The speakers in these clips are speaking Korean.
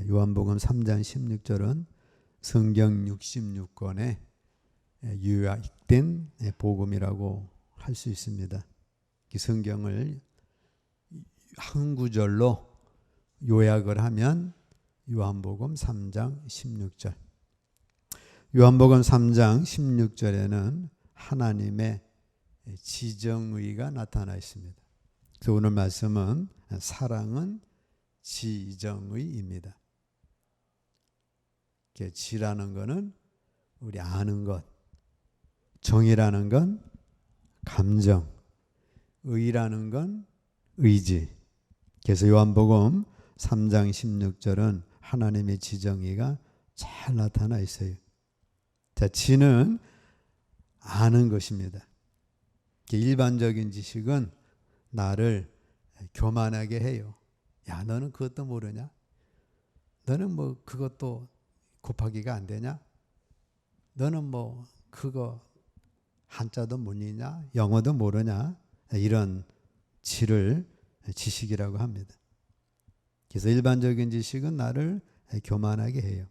요한복음 3장 16절은 성경 66권에 요약된 복음이라고 할 수 있습니다. 이 성경을 한 구절로 요약을 하면 요한복음 3장 16절. 요한복음 3장 16절에는 하나님의 지정의가 나타나 있습니다. 그래서 오늘 말씀은 사랑은 지정의입니다. 지라는 것은 우리 아는 것, 정이라는 건 감정, 의라는 건 의지. 그래서 요한복음 3장 16절은 하나님의 지정의가 잘 나타나 있어요. 자, 지는 아는 것입니다. 일반적인 지식은 나를 교만하게 해요. 야, 너는 그것도 모르냐? 너는 뭐 그것도 곱하기가 안 되냐? 너는 뭐 그거 한자도 못 읽냐? 영어도 모르냐? 이런 지를 지식이라고 합니다. 그래서 일반적인 지식은 나를 교만하게 해요.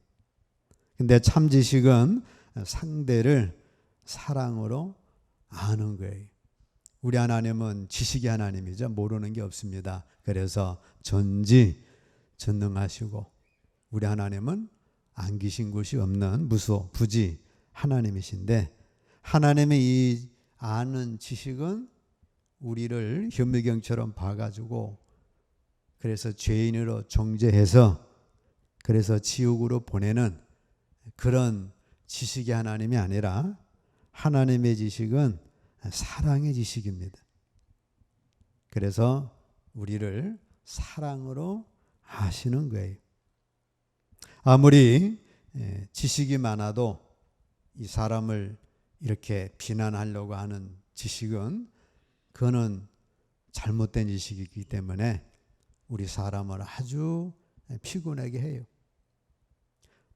근데 참 지식은 상대를 사랑으로 아는 거예요. 우리 하나님은 지식의 하나님이죠. 모르는 게 없습니다. 그래서 전지전능하시고 우리 하나님은 안기신 곳이 없는 무소부지 하나님이신데, 하나님의 이 아는 지식은 우리를 현미경처럼 봐가지고 그래서 죄인으로 정죄해서 그래서 지옥으로 보내는 그런 지식의 하나님이 아니라 하나님의 지식은 사랑의 지식입니다. 그래서 우리를 사랑으로 아시는 거예요. 아무리 지식이 많아도 이 사람을 이렇게 비난하려고 하는 지식은 그거는 잘못된 지식이기 때문에 우리 사람을 아주 피곤하게 해요.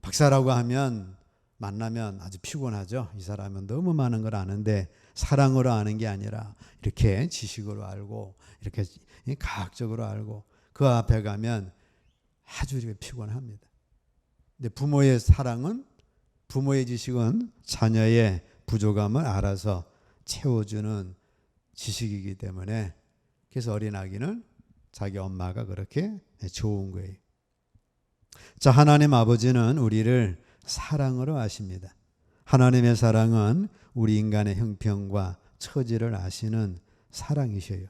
박사라고 하면 만나면 아주 피곤하죠. 이 사람은 너무 많은 걸 아는데 사랑으로 아는 게 아니라 이렇게 지식으로 알고 이렇게 과학적으로 알고 그 앞에 가면 아주 이렇게 피곤합니다. 근데 부모의 사랑은, 부모의 지식은 자녀의 부족함을 알아서 채워주는 지식이기 때문에 그래서 어린아기는 자기 엄마가 그렇게 좋은 거예요. 자, 하나님 아버지는 우리를 사랑으로 아십니다. 하나님의 사랑은 우리 인간의 형편과 처지를 아시는 사랑이셔요.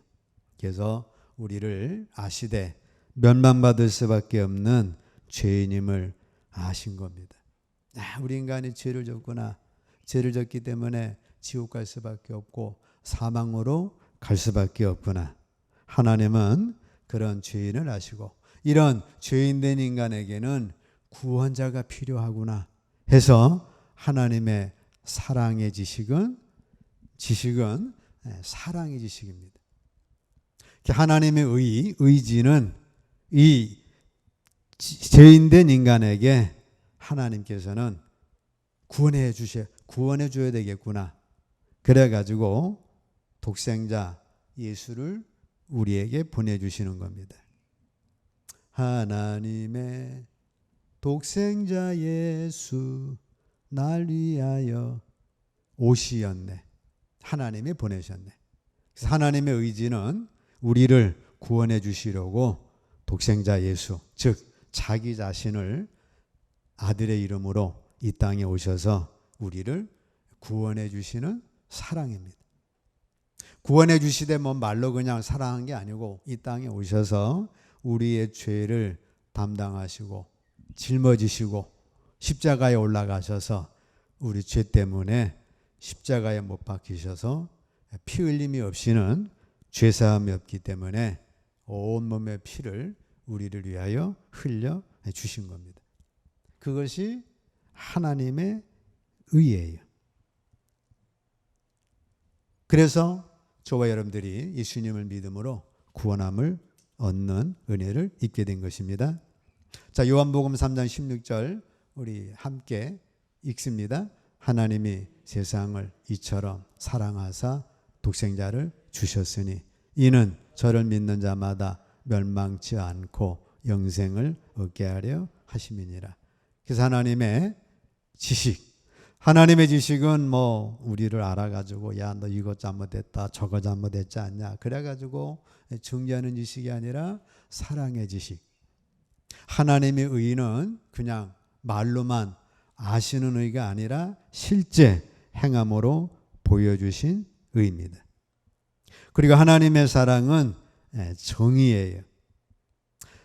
그래서 우리를 아시되 멸망받을 수밖에 없는 죄인임을 아신 겁니다. 우리 인간이 죄를 졌구나. 죄를 졌기 때문에 지옥 갈 수밖에 없고 사망으로 갈 수밖에 없구나. 하나님은 그런 죄인을 아시고 이런 죄인된 인간에게는 구원자가 필요하구나 해서 하나님의 사랑의 지식은 사랑의 지식입니다. 하나님의 의지는 이 죄인된 인간에게 하나님께서는 구원해 줘야 되겠구나. 그래가지고 독생자 예수를 우리에게 보내주시는 겁니다. 하나님의 독생자 예수 날 위하여 오시었네. 하나님이 보내셨네. 그래서 하나님의 의지는 우리를 구원해 주시려고 독생자 예수, 즉 자기 자신을 아들의 이름으로 이 땅에 오셔서 우리를 구원해 주시는 사랑입니다. 구원해 주시되 뭐 말로 그냥 사랑한 게 아니고 이 땅에 오셔서 우리의 죄를 담당하시고 짊어지시고 십자가에 올라가셔서 우리 죄 때문에 십자가에 못 박히셔서 피 흘림이 없이는 죄사함이 없기 때문에 온몸의 피를 우리를 위하여 흘려 주신 겁니다. 그것이 하나님의 의예요. 그래서 저와 여러분들이 예수님을 믿음으로 구원함을 얻는 은혜를 입게 된 것입니다. 자, 요한복음 3장 16절 우리 함께 읽습니다. 하나님이 세상을 이처럼 사랑하사 독생자를 주셨으니 이는 저를 믿는 자마다 멸망치 않고 영생을 얻게 하려 하심이니라. 그래서 하나님의 지식은 뭐 우리를 알아가지고 야 너 이거 잘못했다 저거 잘못했지 않냐 그래가지고 정죄하는 지식이 아니라 사랑의 지식. 하나님의 의는 그냥 말로만 아시는 의가 아니라 실제 행함으로 보여주신 의입니다. 그리고 하나님의 사랑은 정의예요.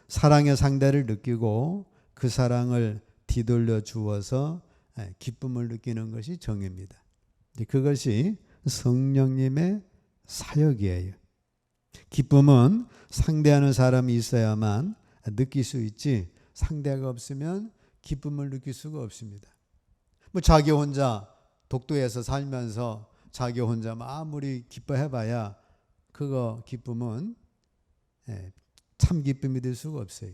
사랑의 상대를 느끼고 그 사랑을 뒤돌려 주어서 기쁨을 느끼는 것이 정의입니다. 그것이 성령님의 사역이에요. 기쁨은 상대하는 사람이 있어야만 느낄 수 있지 상대가 없으면 기쁨을 느낄 수가 없습니다. 뭐 자기 혼자 독도에서 살면서 자기 혼자 아무리 기뻐해봐야 그거 기쁨은 참 기쁨이 될 수가 없어요.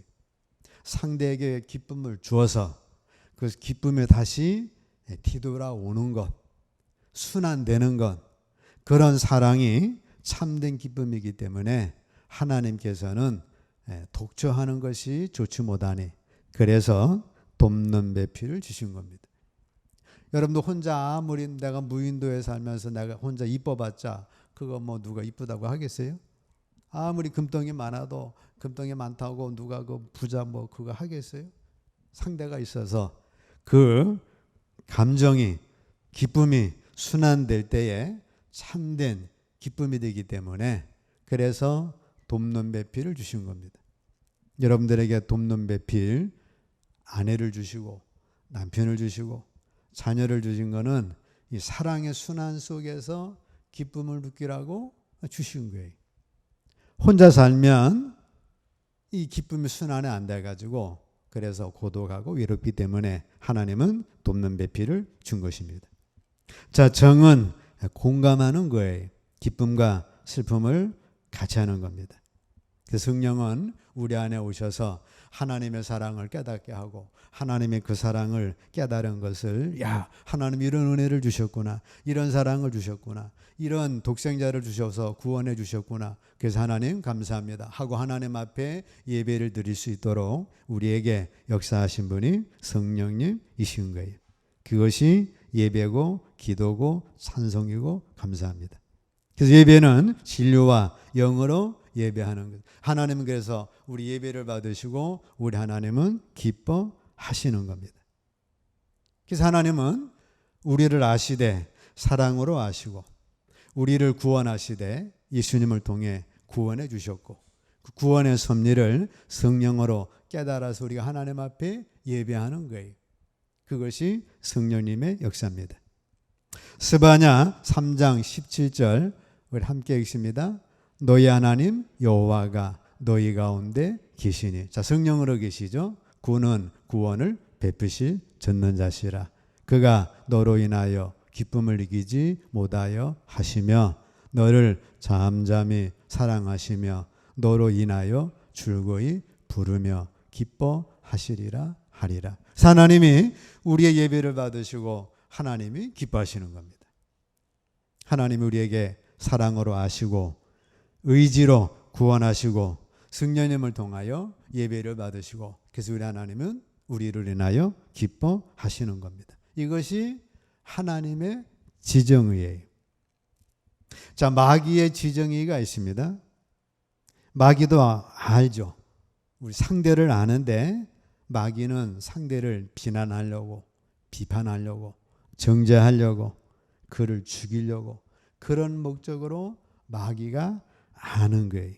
상대에게 기쁨을 주어서 그 기쁨에 다시 뒤돌아오는 것, 순환되는 것, 그런 사랑이 참된 기쁨이기 때문에 하나님께서는 독초하는 것이 좋지 못하니 그래서 돕는 배필을 주신 겁니다. 여러분도 혼자 아무리 내가 무인도에 살면서 내가 혼자 이뻐봤자 그거 뭐 누가 이쁘다고 하겠어요? 아무리 금덩이 많아도 금덩이 많다고 누가 그 부자 뭐 그거 하겠어요? 상대가 있어서 그 감정이 기쁨이 순환될 때에 참된 기쁨이 되기 때문에 그래서 돕는 배필을 주신 겁니다. 여러분들에게 돕는 배필 아내를 주시고 남편을 주시고 자녀를 주신 것은 이 사랑의 순환 속에서 기쁨을 느끼라고 주신 거예요. 혼자 살면 이 기쁨이 순환이 안 돼가지고 그래서 고독하고 외롭기 때문에 하나님은 돕는 배필을 준 것입니다. 자, 정은 공감하는 거예요. 기쁨과 슬픔을 같이 하는 겁니다. 그래서 성령은 우리 안에 오셔서 하나님의 사랑을 깨닫게 하고 하나님의 그 사랑을 깨달은 것을 야 하나님 이런 은혜를 주셨구나 이런 사랑을 주셨구나 이런 독생자를 주셔서 구원해 주셨구나 그래서 하나님 감사합니다 하고 하나님 앞에 예배를 드릴 수 있도록 우리에게 역사하신 분이 성령님이신 거예요. 그것이 예배고 기도고 찬송이고 감사합니다. 그래서 예배는 진료와 영으로 예배하는 것. 하나님은 그래서 우리 예배를 받으시고 우리 하나님은 기뻐하시는 겁니다. 그래서 하나님은 우리를 아시되 사랑으로 아시고 우리를 구원하시되 예수님을 통해 구원해 주셨고 그 구원의 섭리를 성령으로 깨달아서 우리가 하나님 앞에 예배하는 거예요. 그것이 성령님의 역사입니다. 스바냐 3장 17절 우리 함께 읽습니다. 너희 하나님 여호와가 너희 가운데 계시니. 자, 성령으로 계시죠. 그는 구원을 베푸실 전능자시라. 그가 너로 인하여 기쁨을 이기지 못하여 하시며 너를 잠잠히 사랑하시며 너로 인하여 즐거이 부르며 기뻐하시리라 하리라. 하나님이 우리의 예배를 받으시고 하나님이 기뻐하시는 겁니다. 하나님이 우리에게 사랑으로 아시고 의지로 구원하시고 성령님을 통하여 예배를 받으시고 그래서 우리 하나님은 우리를 인하여 기뻐하시는 겁니다. 이것이 하나님의 지정의예요. 자, 마귀의 지정의가 있습니다. 마귀도 알죠. 우리 상대를 아는데 마귀는 상대를 비난하려고 비판하려고 정죄하려고 그를 죽이려고 그런 목적으로 마귀가 아는 거예요.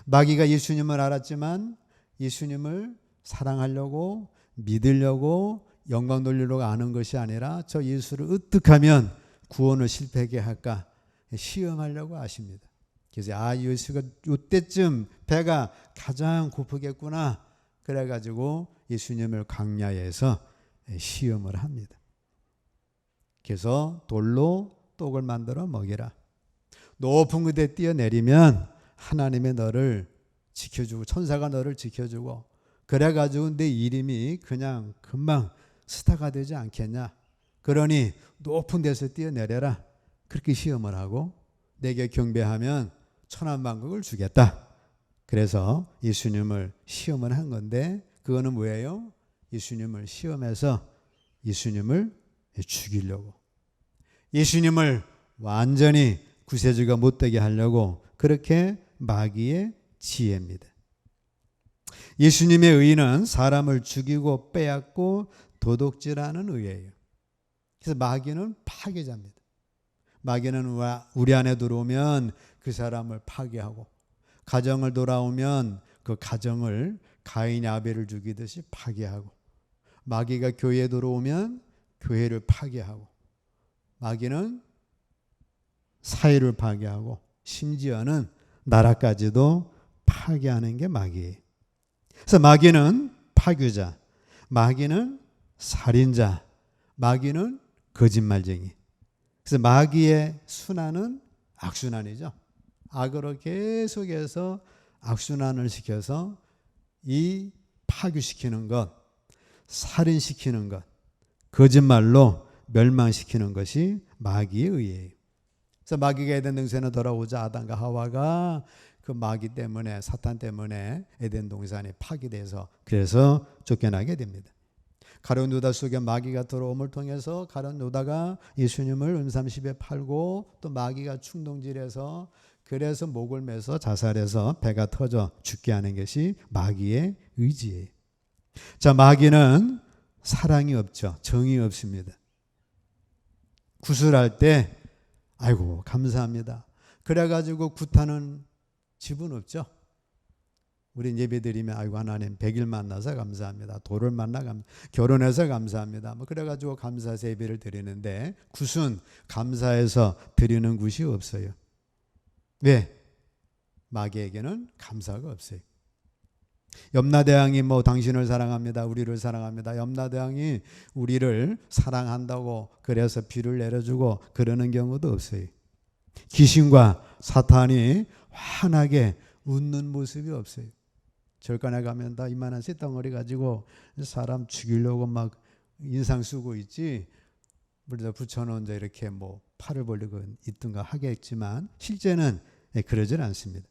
마귀가 예수님을 알았지만 예수님을 사랑하려고 믿으려고 영광 돌리려고 아는 것이 아니라 저 예수를 어떻게 하면 구원을 실패하게 할까 시험하려고 아십니다. 그래서 예수가 이때쯤 배가 가장 고프겠구나 그래가지고 예수님을 광야에서 시험을 합니다. 그래서 돌로 떡을 만들어 먹이라. 높은 곳에 뛰어내리면 하나님의 너를 지켜주고 천사가 너를 지켜주고 그래가지고 내 이름이 그냥 금방 스타가 되지 않겠냐. 그러니 높은 데서 뛰어내려라. 그렇게 시험을 하고 내게 경배하면 천한만국을 주겠다. 그래서 예수님을 시험을 한 건데 그거는 뭐예요? 예수님을 시험해서 예수님을 죽이려고, 예수님을 완전히 구세주가 못되게 하려고, 그렇게 마귀의 지혜입니다. 예수님의 의는 사람을 죽이고 빼앗고 도둑질하는 의예요. 그래서 마귀는 파괴자입니다. 마귀는 우리 안에 들어오면 그 사람을 파괴하고, 가정을 돌아오면 그 가정을 가인이 아벨을 죽이듯이 파괴하고, 마귀가 교회에 들어오면 교회를 파괴하고, 마귀는 사회를 파괴하고, 심지어는 나라까지도 파괴하는 게 마귀예요. 그래서 마귀는 파괴자, 마귀는 살인자, 마귀는 거짓말쟁이. 그래서 마귀의 순환은 악순환이죠. 악으로 계속해서 악순환을 시켜서 이 파괴시키는 것, 살인시키는 것, 거짓말로 멸망시키는 것이 마귀의 의예요. 그래서 마귀가 에덴 동산에 돌아오자 아담과 하와가 그 마귀 때문에, 사탄 때문에 에덴 동산이 파괴돼서 그래서 쫓겨나게 됩니다. 가룟 유다 속에 마귀가 들어옴을 통해서 가룟 유다가 예수님을 은삼십에 팔고, 또 마귀가 충동질해서 그래서 목을 매서 자살해서 배가 터져 죽게 하는 것이 마귀의 의지예요. 자, 마귀는 사랑이 없죠. 정이 없습니다. 구슬할 때 아이고 감사합니다, 그래가지고 굿하는 집은 없죠. 우리 예배드리면 아이고 하나님 100일 만나서 감사합니다, 돌을 만나 결혼해서 감사합니다, 뭐 그래가지고 감사 예배를 드리는데, 굿은 감사해서 드리는 굿이 없어요. 왜? 마귀에게는 감사가 없어요. 염라대왕이 뭐 당신을 사랑합니다, 우리를 사랑합니다, 염라대왕이 우리를 사랑한다고 그래서 비를 내려주고 그러는 경우도 없어요. 귀신과 사탄이 환하게 웃는 모습이 없어요. 절간에 가면 다 이만한 쇳덩어리 가지고 사람 죽이려고 막 인상 쓰고 있지, 물에다 붙여놓은 이렇게 뭐 팔을 벌리고 있든가 하겠지만 실제는 그러질 않습니다.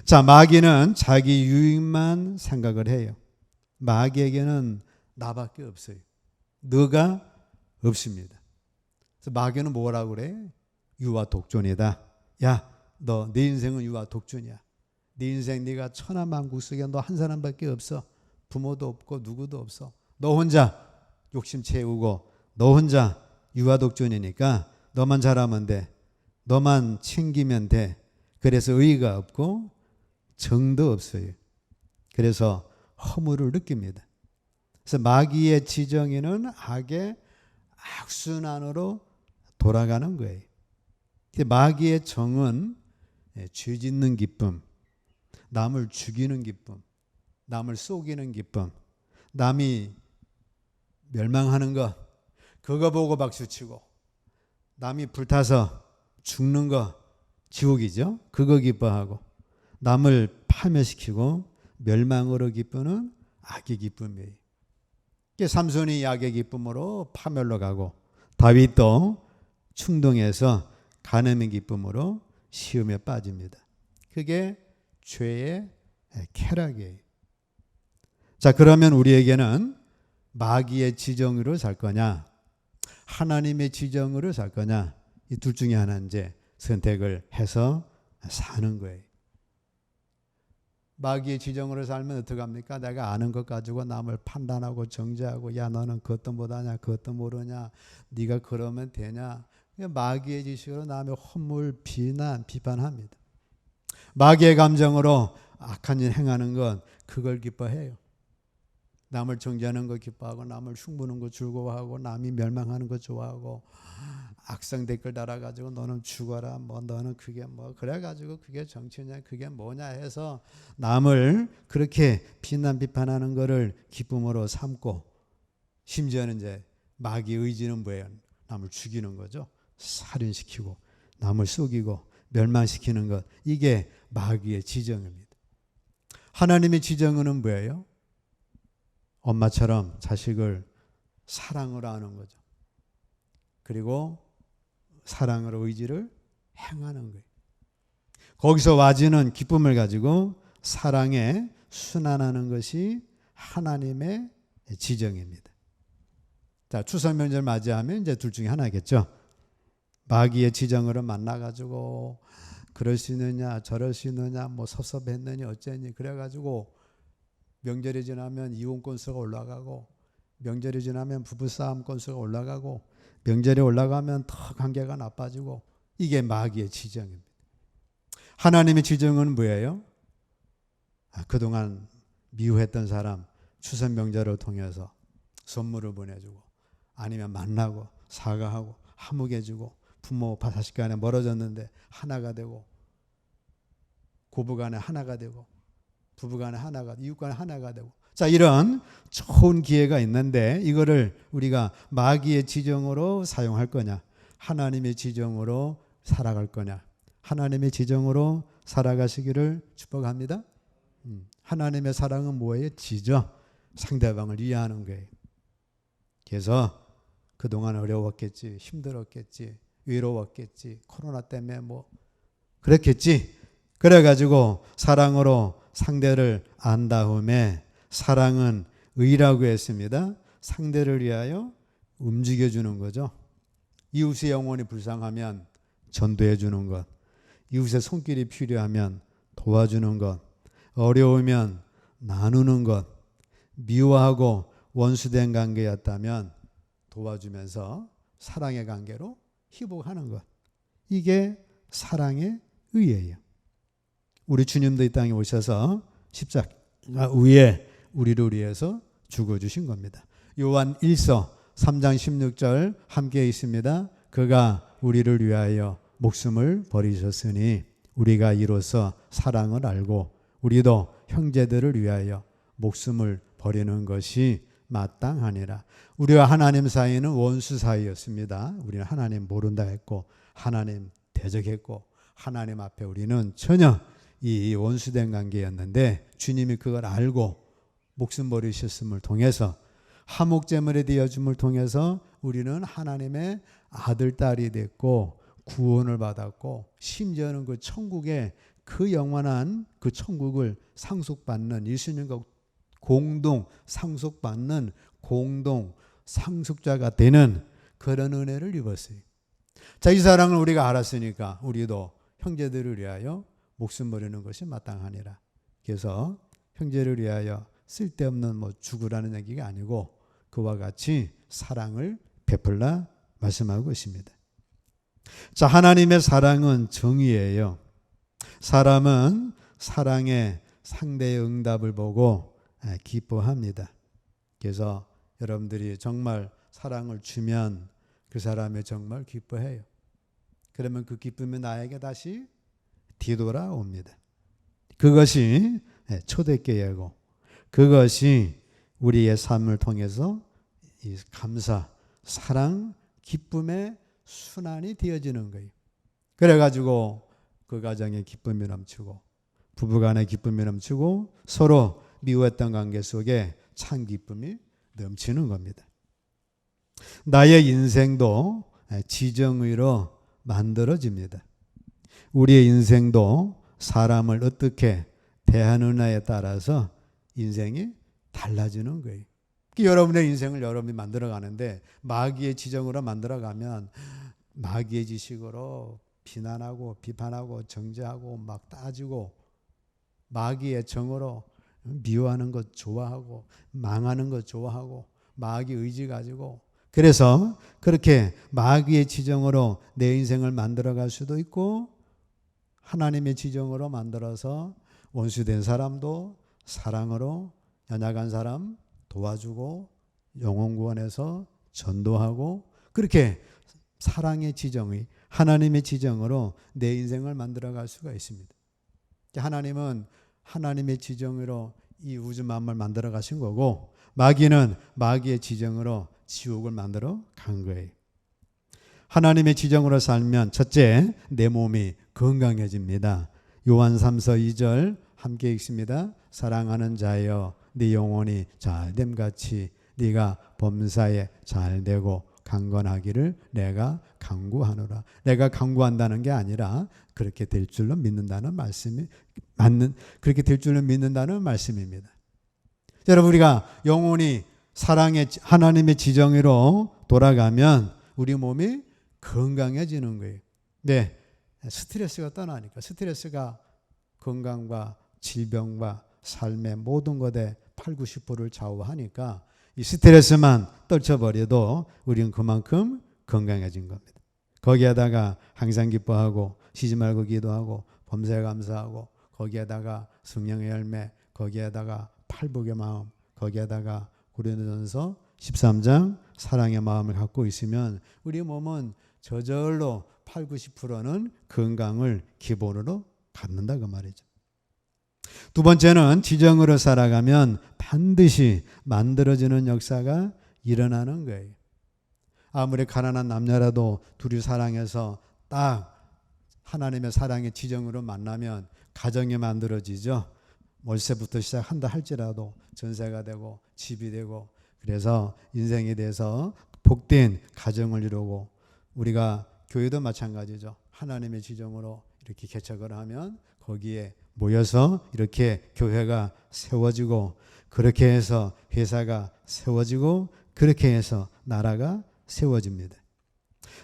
자, 마귀는 자기 유익만 생각을 해요. 마귀에게는 나밖에 없어요. 너가 없습니다. 그래서 마귀는 뭐라고 그래? 유아 독존이다. 야, 너 내 인생은 유아 독존이야. 네 인생 네가 천하만국 속에 너 한 사람밖에 없어. 부모도 없고 누구도 없어. 너 혼자 욕심 채우고 너 혼자 유아 독존이니까 너만 잘하면 돼. 너만 챙기면 돼. 그래서 의의가 없고 정도 없어요. 그래서 허물을 느낍니다. 그래서 마귀의 지정에는 악의 악순환으로 돌아가는 거예요. 마귀의 정은 죄 짓는 기쁨, 남을 죽이는 기쁨, 남을 속이는 기쁨, 남이 멸망하는 것, 그거 보고 박수치고, 남이 불타서 죽는 거 지옥이죠. 그거 기뻐하고, 남을 파멸시키고 멸망으로 기쁘는 악의 기쁨이에요. 삼손이 악의 기쁨으로 파멸로 가고, 다윗도 충동해서 간음의 기쁨으로 시험에 빠집니다. 그게 죄의 쾌락이에요. 자, 그러면 우리에게는 마귀의 지정으로 살 거냐, 하나님의 지정으로 살 거냐, 이 둘 중에 하나 이제 선택을 해서 사는 거예요. 마귀의 지정으로 살면 어떡합니까? 내가 아는 것 가지고 남을 판단하고 정죄하고, 야 너는 그것도 못하냐, 그것도 모르냐, 네가 그러면 되냐. 마귀의 지식으로 남의 허물, 비난, 비판합니다. 마귀의 감정으로 악한 일 행하는 건 그걸 기뻐해요. 남을 정죄하는 거 기뻐하고, 남을 흉보는 거 즐거워하고, 남이 멸망하는 거 좋아하고, 악성 댓글 달아가지고 너는 죽어라, 뭐 너는 그게 뭐 그래가지고 그게 정치냐, 그게 뭐냐 해서 남을 그렇게 비난 비판하는 거를 기쁨으로 삼고, 심지어는 이제 마귀 의지는 뭐예요? 남을 죽이는 거죠. 살인시키고 남을 속이고 멸망시키는 것, 이게 마귀의 지정입니다. 하나님의 지정은 뭐예요? 엄마처럼 자식을 사랑으로 하는 거죠. 그리고 사랑으로 의지를 행하는 거예요. 거기서 와지는 기쁨을 가지고 사랑에 순환하는 것이 하나님의 지정입니다. 자, 추석 명절 맞이하면 이제 둘 중에 하나겠죠. 마귀의 지정으로 만나가지고 그럴 수 있느냐 저럴 수 있느냐 뭐 섭섭했느니 어쩌니 그래가지고 명절이 지나면 이혼 건수가 올라가고 명절이 지나면 부부싸움 건수가 올라가고 명절이 올라가면 더 관계가 나빠지고 이게 마귀의 지정입니다. 하나님의 지정은 뭐예요? 그동안 미워했던 사람 추석 명절을 통해서 선물을 보내주고 아니면 만나고 사과하고 화목해주고 부모 자식 간에 멀어졌는데 하나가 되고 고부 간에 하나가 되고 부부 간에 하나가 이웃 간에 하나가 되고 자 이런 좋은 기회가 있는데 이거를 우리가 마귀의 지정으로 사용할 거냐 하나님의 지정으로 살아갈 거냐 하나님의 지정으로 살아가시기를 축복합니다. 하나님의 사랑은 뭐예요? 지죠. 상대방을 이해하는 거예요. 그래서 그동안 어려웠겠지 힘들었겠지 외로웠겠지 코로나 때문에 뭐 그랬겠지 그래가지고 사랑으로 상대를 안 다음에 사랑은 의라고 했습니다. 상대를 위하여 움직여주는 거죠. 이웃의 영혼이 불쌍하면 전도해 주는 것 이웃의 손길이 필요하면 도와주는 것 어려우면 나누는 것 미워하고 원수된 관계였다면 도와주면서 사랑의 관계로 희복하는 것 이게 사랑의 의예요. 우리 주님도 이 땅에 오셔서 십자가 위에 우리를 위해서 죽어주신 겁니다. 요한 1서 3장 16절 함께 있습니다. 그가 우리를 위하여 목숨을 버리셨으니 우리가 이로써 사랑을 알고 우리도 형제들을 위하여 목숨을 버리는 것이 마땅하니라. 우리와 하나님 사이는 원수 사이였습니다. 우리는 하나님 모른다 했고 하나님 대적했고 하나님 앞에 우리는 전혀 이 원수된 관계였는데 주님이 그걸 알고 목숨 버리셨음을 통해서 화목제물에 되어줌을 통해서 우리는 하나님의 아들 딸이 됐고 구원을 받았고 심지어는 그 천국에 그 영원한 그 천국을 상속받는 예수님과 공동 상속받는 공동 상속자가 되는 그런 은혜를 입었어요. 자, 이 사랑을 우리가 알았으니까 우리도 형제들을 위하여 목숨 버리는 것이 마땅하니라. 그래서 형제를 위하여 쓸데없는 뭐 죽으라는 얘기가 아니고 그와 같이 사랑을 베풀라 말씀하고 있습니다. 자, 하나님의 사랑은 정의예요. 사람은 사랑의 상대의 응답을 보고 기뻐합니다. 그래서 여러분들이 정말 사랑을 주면 그 사람이 정말 기뻐해요. 그러면 그 기쁨이 나에게 다시 뒤돌아옵니다. 그것이 초대교회고 그것이 우리의 삶을 통해서 이 감사, 사랑, 기쁨의 순환이 되어지는 거예요. 그래가지고 그 가정에 기쁨이 넘치고 부부간에 기쁨이 넘치고 서로 미워했던 관계 속에 참 기쁨이 넘치는 겁니다. 나의 인생도 지정의로 만들어집니다. 우리의 인생도 사람을 어떻게 대하느냐에 따라서 인생이 달라지는 거예요. 여러분의 인생을 여러분이 만들어가는데 마귀의 지정으로 만들어가면 마귀의 지식으로 비난하고 비판하고 정죄하고 막 따지고 마귀의 정으로 미워하는 것 좋아하고 망하는 것 좋아하고 마귀 의지 가지고 그래서 그렇게 마귀의 지정으로 내 인생을 만들어갈 수도 있고 하나님의 지정으로 만들어서 원수된 사람도 사랑으로 연약한 사람 도와주고 영혼 구원해서 전도하고 그렇게 사랑의 지정이 하나님의 지정으로 내 인생을 만들어갈 수가 있습니다. 하나님은 하나님의 지정으로 이 우주 만물을 만들어 가신 거고 마귀는 마귀의 지정으로 지옥을 만들어 간 거예요. 하나님의 지정으로 살면 첫째 내 몸이 건강해집니다. 요한 3서 2절 함께 읽습니다. 사랑하는 자여 네 영혼이 잘됨같이 네가 범사에 잘되고 강건하기를 내가 간구하노라. 내가 간구한다는 게 아니라 그렇게 될 줄로 믿는다는 말씀이 그렇게 될 줄로 믿는다는 말씀입니다. 여러분, 우리가 영혼이 사랑의 하나님의 지정으로 돌아가면 우리 몸이 건강해지는 거예요. 네, 스트레스가 떠나니까. 스트레스가 건강과 질병과 삶의 모든 것에 8, 90%를 좌우하니까 이 스트레스만 떨쳐버려도 우리는 그만큼 건강해진 겁니다. 거기에다가 항상 기뻐하고 쉬지 말고 기도하고 범사에 감사하고 거기에다가 성령의 열매, 거기에다가 팔복의 마음, 거기에다가 고린도전서 13장 사랑의 마음을 갖고 있으면 우리 몸은 저절로 8, 90%는 건강을 기본으로 갖는다 그 말이죠. 두 번째는 지정으로 살아가면 반드시 만들어지는 역사가 일어나는 거예요. 아무리 가난한 남녀라도 둘이 사랑해서 딱 하나님의 사랑의 지정으로 만나면 가정이 만들어지죠. 월세부터 시작한다 할지라도 전세가 되고 집이 되고, 그래서 인생에 대해서 복된 가정을 이루고, 우리가 교회도 마찬가지죠. 하나님의 지정으로 이렇게 개척을 하면 거기에 모여서 이렇게 교회가 세워지고, 그렇게 해서 회사가 세워지고, 그렇게 해서 나라가 세워집니다.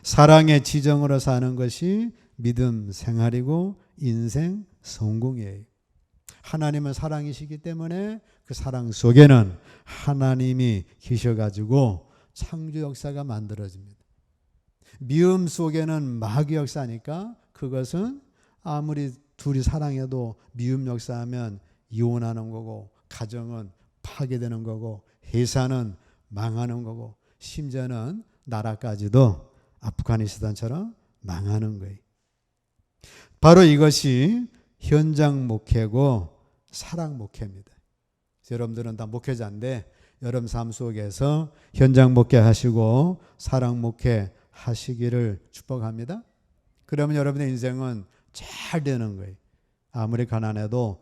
사랑의 지정으로 사는 것이 믿음 생활이고 인생 성공이에요. 하나님은 사랑이시기 때문에 그 사랑 속에는 하나님이 계셔가지고 창조 역사가 만들어집니다. 미움 속에는 마귀 역사니까 그것은 아무리 둘이 사랑해도 미움 역사하면 이혼하는 거고, 가정은 파괴되는 거고, 회사는 망하는 거고, 심지어는 나라까지도 아프가니스탄처럼 망하는 거예요. 바로 이것이 현장 목회고 사랑 목회입니다. 여러분들은 다 목회자인데 여러분 삶 속에서 현장 목회하시고 사랑 목회하시기를 축복합니다. 그러면 여러분의 인생은 잘 되는 거예요. 아무리 가난해도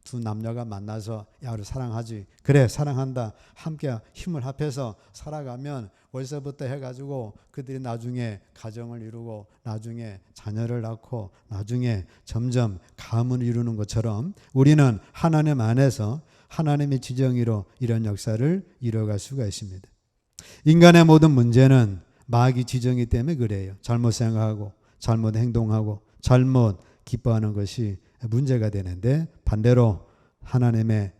두 남녀가 만나서 야 우리 사랑하지, 그래 사랑한다, 함께 힘을 합해서 살아가면 월세부터 해가지고 그들이 나중에 가정을 이루고 나중에 자녀를 낳고 나중에 점점 가문을 이루는 것처럼 우리는 하나님 안에서 하나님의 지정의로 이런 역사를 이뤄갈 수가 있습니다. 인간의 모든 문제는 마귀 지정이 때문에 그래요. 잘못 생각하고 잘못 행동하고 잘못 기뻐하는 것이 문제가 되는데, 반대로 하나님의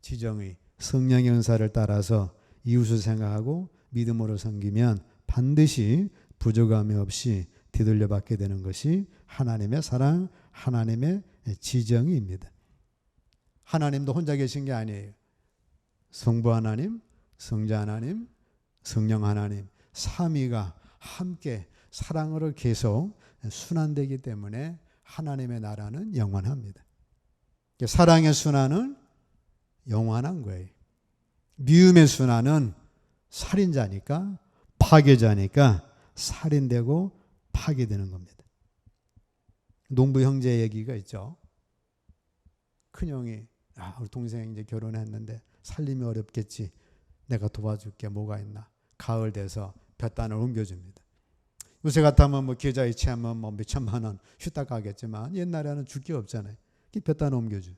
지정의 성령의 은사를 따라서 이웃을 생각하고 믿음으로 섬기면 반드시 부족함이 없이 뒤돌려 받게 되는 것이 하나님의 사랑, 하나님의 지정의입니다. 하나님도 혼자 계신 게 아니에요. 성부 하나님, 성자 하나님, 성령 하나님, 삼위가 함께 사랑으로 계속 순환되기 때문에 하나님의 나라는 영원합니다. 사랑의 순환은 영원한 거예요. 미움의 순환은 살인자니까, 파괴자니까 살인되고 파괴되는 겁니다. 농부 형제 얘기가 있죠. 큰형이 우리 동생이 이제 결혼했는데 살림이 어렵겠지, 내가 도와줄게, 뭐가 있나. 가을 돼서 볕단을 옮겨줍니다. 요새 같으면 뭐 계좌 이체하면 뭐 몇천만 원 휴딱 가겠지만 옛날에는 줄 게 없잖아요. 볕단 옮겨줘.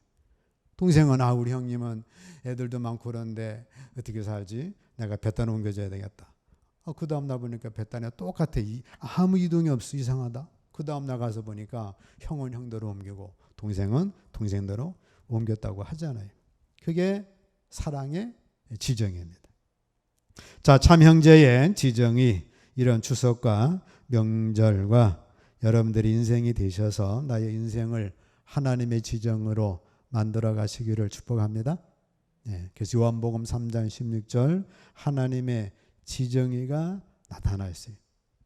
동생은 우리 형님은 애들도 많고 그런데 어떻게 살지? 내가 볕단 옮겨줘야 되겠다. 그 다음 날 보니까 볕단에 똑같아. 아무 이동이 없어. 이상하다. 그 다음 날 가서 보니까 형은 형대로 옮기고 동생은 동생대로 옮겼다고 하잖아요. 그게 사랑의 지정입니다. 자, 참 형제의 지정이 이런 추석과 명절과 여러분들의 인생이 되셔서 나의 인생을 하나님의 지정으로 만들어 가시기를 축복합니다. 네, 그래서 요한복음 3장 16절 하나님의 지정의가 나타나 있어요.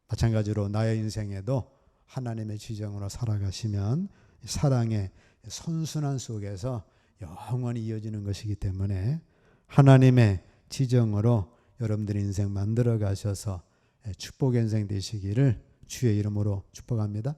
마찬가지로 나의 인생에도 하나님의 지정으로 살아가시면 사랑의 선순환 속에서 영원히 이어지는 것이기 때문에 하나님의 지정으로 여러분들의 인생 만들어 가셔서 축복의 인생 되시기를 주의 이름으로 축복합니다.